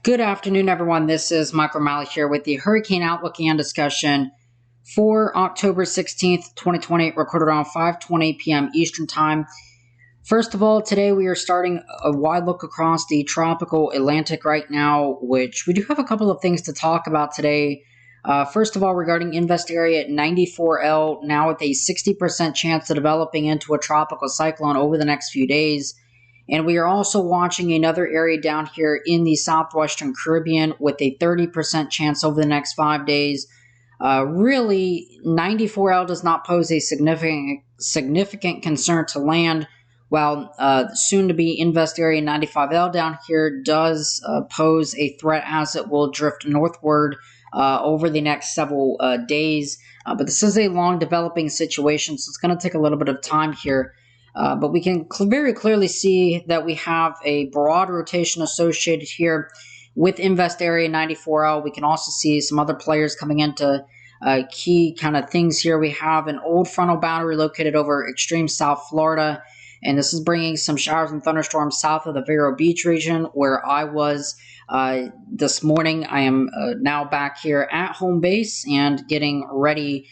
Good afternoon, everyone. This is Michael O'Malley here with the Hurricane Outlook and discussion for October 16th, 2020, recorded around 5:20 p.m. Eastern Time. First of all, today we are starting a wide look across the tropical Atlantic right now, which we do have a couple of things to talk about today. First of all, regarding Invest Area at 94L, now with a 60% chance of developing into a tropical cyclone over the next few days. And we are also watching another area down here in the southwestern Caribbean with a 30% chance over the next 5 days. Really, 94L does not pose a significant concern to land, while soon-to-be Invest Area 95L down here does pose a threat as it will drift northward over the next several days. But this is a long-developing situation, so it's going to take a little bit of time here. But we can very clearly see that we have a broad rotation associated here with Invest Area 94L. We can also see some other players coming into key kind of things here. We have an old frontal boundary located over extreme South Florida, and this is bringing some showers and thunderstorms south of the Vero Beach region where I was this morning. I am now back here at home base and getting ready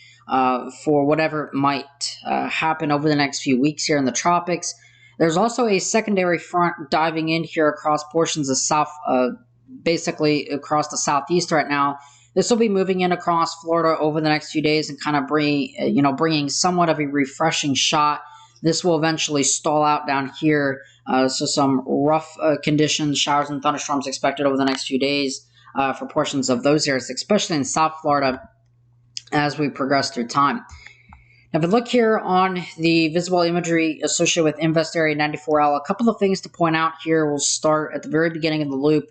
for whatever might happen over the next few weeks here in the tropics. There's also a secondary front diving in here across portions of basically across the southeast right now. This will be moving in across Florida over the next few days and kind of bringing somewhat of a refreshing shot. This will eventually stall out down here, so some rough conditions, showers and thunderstorms expected over the next few days for portions of those areas, especially in South Florida, as we progress through time. Now, if we look here on the visible imagery associated with Invest Area 94L, a couple of things to point out here. We'll start at the very beginning of the loop.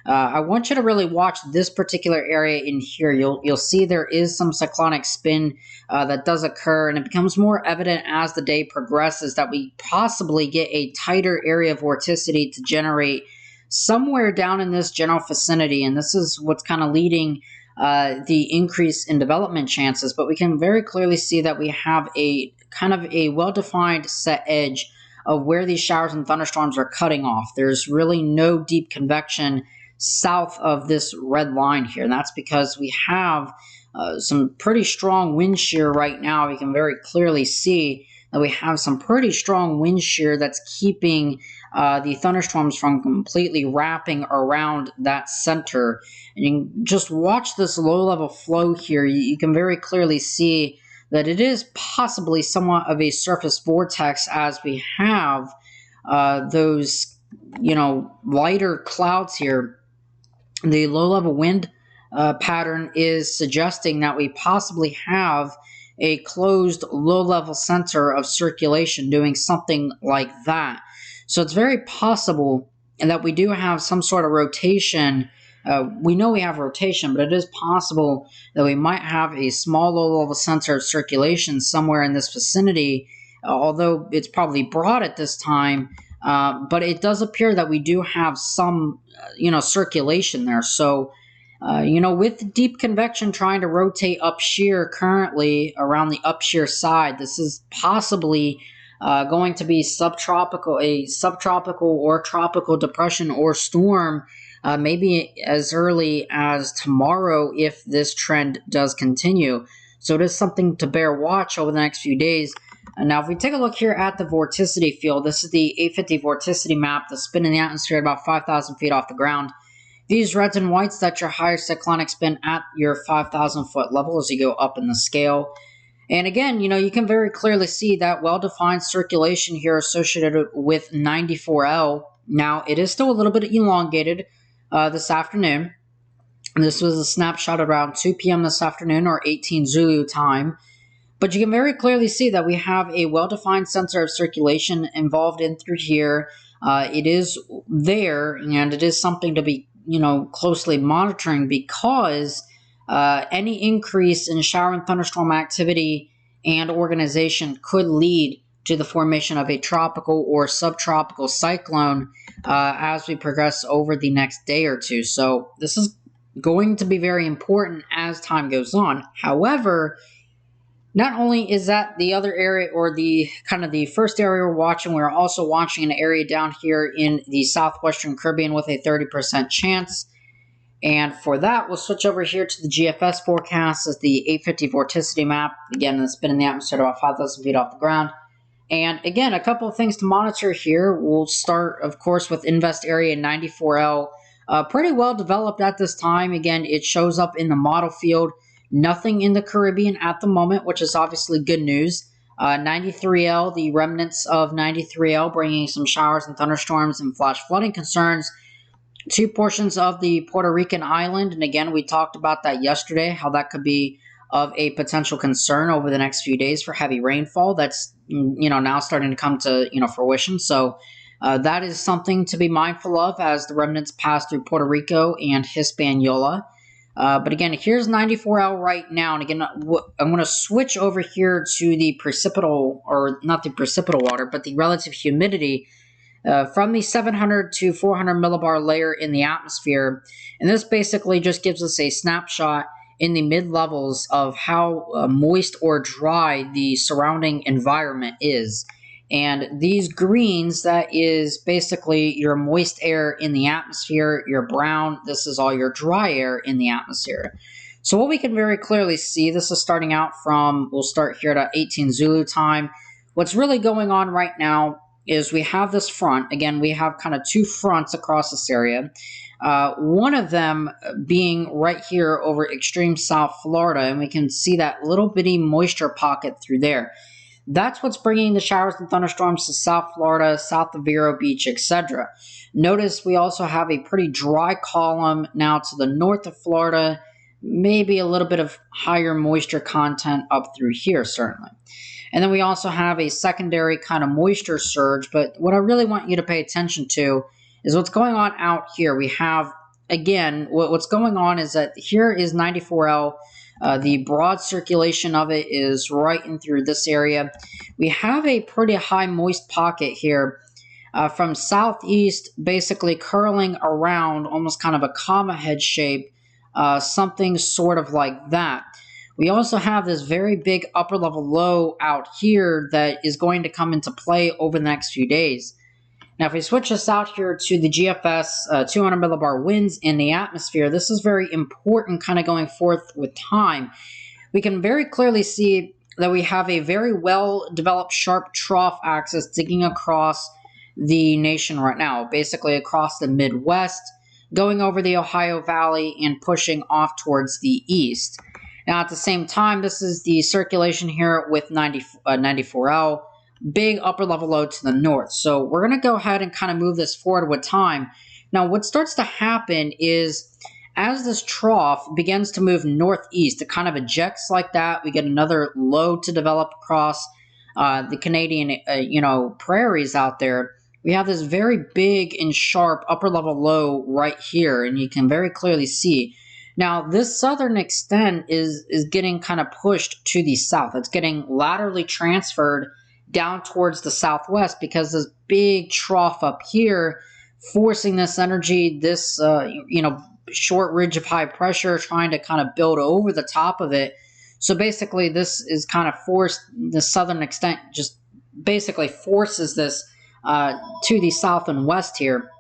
I want you to really watch this particular area in here. You'll see there is some cyclonic spin that does occur, and it becomes more evident as the day progresses that we possibly get a tighter area of vorticity to generate somewhere down in this general vicinity, and this is what's kind of leading the increase in development chances. But we can very clearly see that we have a kind of a well-defined set edge of where these showers and thunderstorms are cutting off. There's really no deep convection south of this red line here, and that's because we have some pretty strong wind shear right now. We can very clearly see that we have some pretty strong wind shear that's keeping the thunderstorms from completely wrapping around that center. And you can just watch this low-level flow here. You can very clearly see that it is possibly somewhat of a surface vortex as we have those, lighter clouds here. The low-level wind pattern is suggesting that we possibly have a closed low-level center of circulation doing something like that. So it's very possible that we do have some sort of rotation. We know we have rotation, but it is possible that we might have a small low-level center of circulation somewhere in this vicinity, although it's probably broad at this time. But it does appear that we do have some, circulation there. So, with deep convection trying to rotate up shear currently around the up shear side, this is possibly going to be a subtropical or tropical depression or storm, maybe as early as tomorrow if this trend does continue. So it is something to bear watch over the next few days. And now, if we take a look here at the vorticity field, this is the 850 Vorticity Map, the spin in the atmosphere at about 5,000 feet off the ground. These reds and whites, that's your higher cyclonic spin at your 5,000-foot level as you go up in the scale. And again, you can very clearly see that well-defined circulation here associated with 94L. Now, it is still a little bit elongated this afternoon. This was a snapshot around 2 p.m. this afternoon, or 18 Zulu time. But you can very clearly see that we have a well-defined center of circulation involved in through here. It is there, and it is something to be, closely monitoring, because any increase in shower and thunderstorm activity and organization could lead to the formation of a tropical or subtropical cyclone as we progress over the next day or two. So this is going to be very important as time goes on. However, not only is that the other area, or the kind of the first area we're watching, we're also watching an area down here in the southwestern Caribbean with a 30% chance. And for that, we'll switch over here to the GFS forecast as the 850 Vorticity Map. Again, it's been in the atmosphere about 5,000 feet off the ground. And again, a couple of things to monitor here. We'll start, of course, with Invest Area 94L. Pretty well developed at this time. Again, it shows up in the model field. Nothing in the Caribbean at the moment, which is obviously good news. 93L, the remnants of 93L, bringing some showers and thunderstorms and flash flooding concerns. Two portions of the Puerto Rican island, and again, we talked about that yesterday, how that could be of a potential concern over the next few days for heavy rainfall. That's now starting to come to fruition. So that is something to be mindful of as the remnants pass through Puerto Rico and Hispaniola. But again, here's 94L right now, and again, I'm going to switch over here to the precipitable, or not the precipitable water, but the relative humidity. From the 700 to 400 millibar layer in the atmosphere. And this basically just gives us a snapshot in the mid-levels of how moist or dry the surrounding environment is. And these greens, that is basically your moist air in the atmosphere. Your brown, this is all your dry air in the atmosphere. So what we can very clearly see, this is starting out from, we'll start here at 18 Zulu time. What's really going on right now is we have this front. Again, we have kind of two fronts across this area. One of them being right here over extreme South Florida, and we can see that little bitty moisture pocket through there. That's what's bringing the showers and thunderstorms to South Florida, south of Vero Beach, etc. Notice we also have a pretty dry column now to the north of Florida, maybe a little bit of higher moisture content up through here, certainly. And then we also have a secondary kind of moisture surge, but what I really want you to pay attention to is what's going on out here. We have, again, what's going on is that here is 94L. The broad circulation of it is right in through this area. We have a pretty high moist pocket here from southeast, basically curling around almost kind of a comma head shape, something sort of like that. We also have this very big upper level low out here that is going to come into play over the next few days. Now, if we switch this out here to the GFS 200 millibar winds in the atmosphere, this is very important kind of going forth with time. We can very clearly see that we have a very well-developed sharp trough axis digging across the nation right now, basically across the Midwest, going over the Ohio Valley and pushing off towards the east. Now, at the same time, this is the circulation here with 94L, big upper level low to the north. So we're going to go ahead and kind of move this forward with time. Now, what starts to happen is as this trough begins to move northeast, it kind of ejects like that. We get another low to develop across the Canadian, prairies out there. We have this very big and sharp upper level low right here, and you can very clearly see. Now, this southern extent is getting kind of pushed to the south. It's getting laterally transferred down towards the southwest because this big trough up here forcing this energy, this, short ridge of high pressure trying to kind of build over the top of it. So basically, this is kind of forced, the southern extent just basically forces this to the south and west here.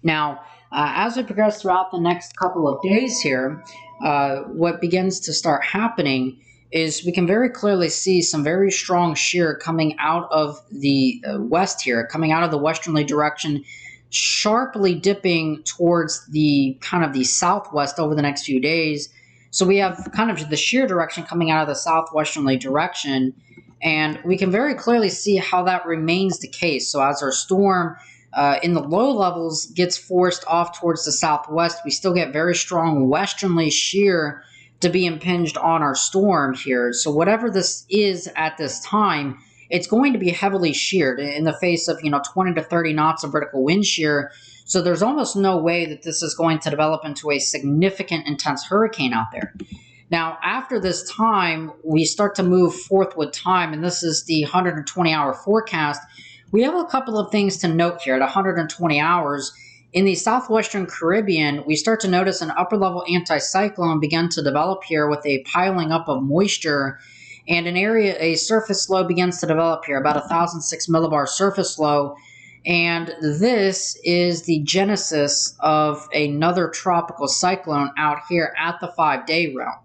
Now, as we progress throughout the next couple of days here, what begins to start happening is we can very clearly see some very strong shear coming out of the west here, coming out of the westerly direction, sharply dipping towards the kind of the southwest over the next few days. So we have kind of the shear direction coming out of the southwesterly direction, and we can very clearly see how that remains the case. So as our storm in the low levels gets forced off towards the southwest, we still get very strong westerly shear to be impinged on our storm here. So whatever this is at this time, it's going to be heavily sheared in the face of 20 to 30 knots of vertical wind shear. So there's almost no way that this is going to develop into a significant intense hurricane out there. Now, after this time, we start to move forth with time, and this is the 120-hour forecast. We have a couple of things to note here at 120 hours. In the southwestern Caribbean, we start to notice an upper-level anticyclone begin to develop here with a piling up of moisture, and a surface low begins to develop here, about 1,006 millibar surface low. And this is the genesis of another tropical cyclone out here at the 5-day realm.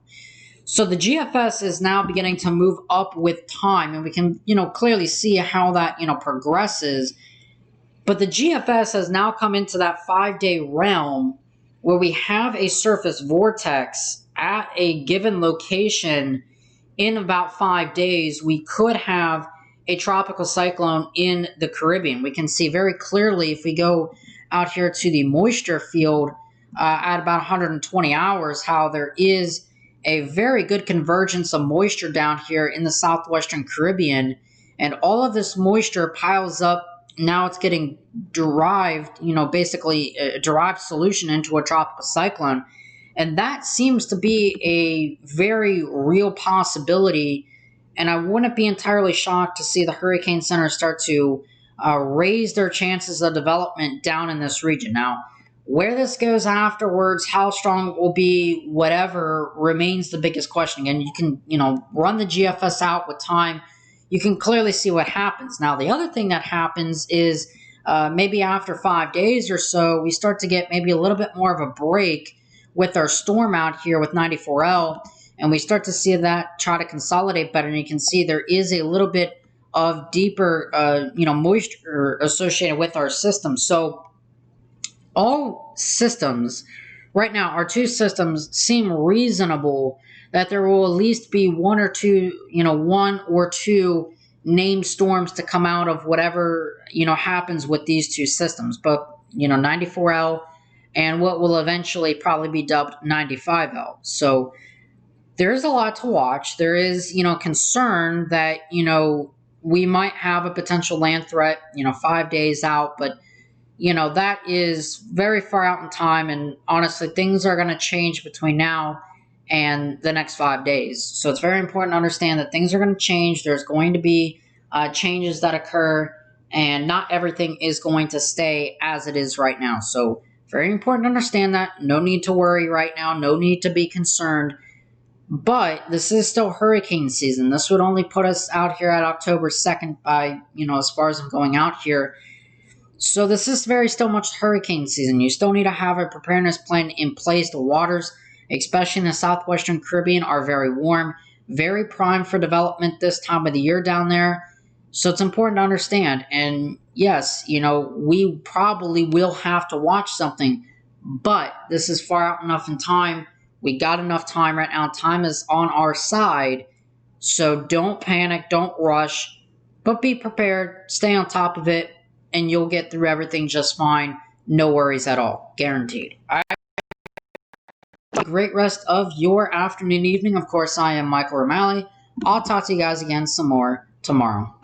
So the GFS is now beginning to move up with time, and we can, clearly see how that, progresses. But the GFS has now come into that 5-day realm where we have a surface vortex at a given location. In about 5 days, we could have a tropical cyclone in the Caribbean. We can see very clearly if we go out here to the moisture field at about 120 hours how there is a very good convergence of moisture down here in the southwestern Caribbean, and all of this moisture piles up. Now it's getting derived, basically a derived solution into a tropical cyclone. And that seems to be a very real possibility. And I wouldn't be entirely shocked to see the Hurricane Center start to raise their chances of development down in this region. Now, where this goes afterwards, how strong it will be, whatever, remains the biggest question. And you can, run the GFS out with time. You can clearly see what happens. Now, the other thing that happens is maybe after 5 days or so, we start to get maybe a little bit more of a break with our storm out here with 94L, and we start to see that try to consolidate better. And you can see there is a little bit of deeper, moisture associated with our system. So all systems right now, our two systems seem reasonable that there will at least be one or two named storms to come out of whatever, happens with these two systems. But, 94L and what will eventually probably be dubbed 95L. So there's a lot to watch. There is, concern that, we might have a potential land threat, 5 days out, but, that is very far out in time. And honestly, things are going to change between now and the next 5 days. So it's very important to understand that things are going to change. There's going to be changes that occur, and not everything is going to stay as it is right now. So very important to understand that. No need to worry right now. No need to be concerned. But this is still hurricane season. This would only put us out here at October 2nd by, as far as I'm going out here. So this is very still much hurricane season. You still need to have a preparedness plan in place. The waters, especially in the southwestern Caribbean, are very warm, very prime for development this time of the year down there. So it's important to understand. And yes, we probably will have to watch something, but this is far out enough in time. We got enough time right now. Time is on our side. So don't panic, don't rush, but be prepared, stay on top of it, and you'll get through everything just fine. No worries at all. Guaranteed. All right. Great rest of your afternoon, evening. Of course, I am Michael O'Malley. I'll talk to you guys again some more tomorrow.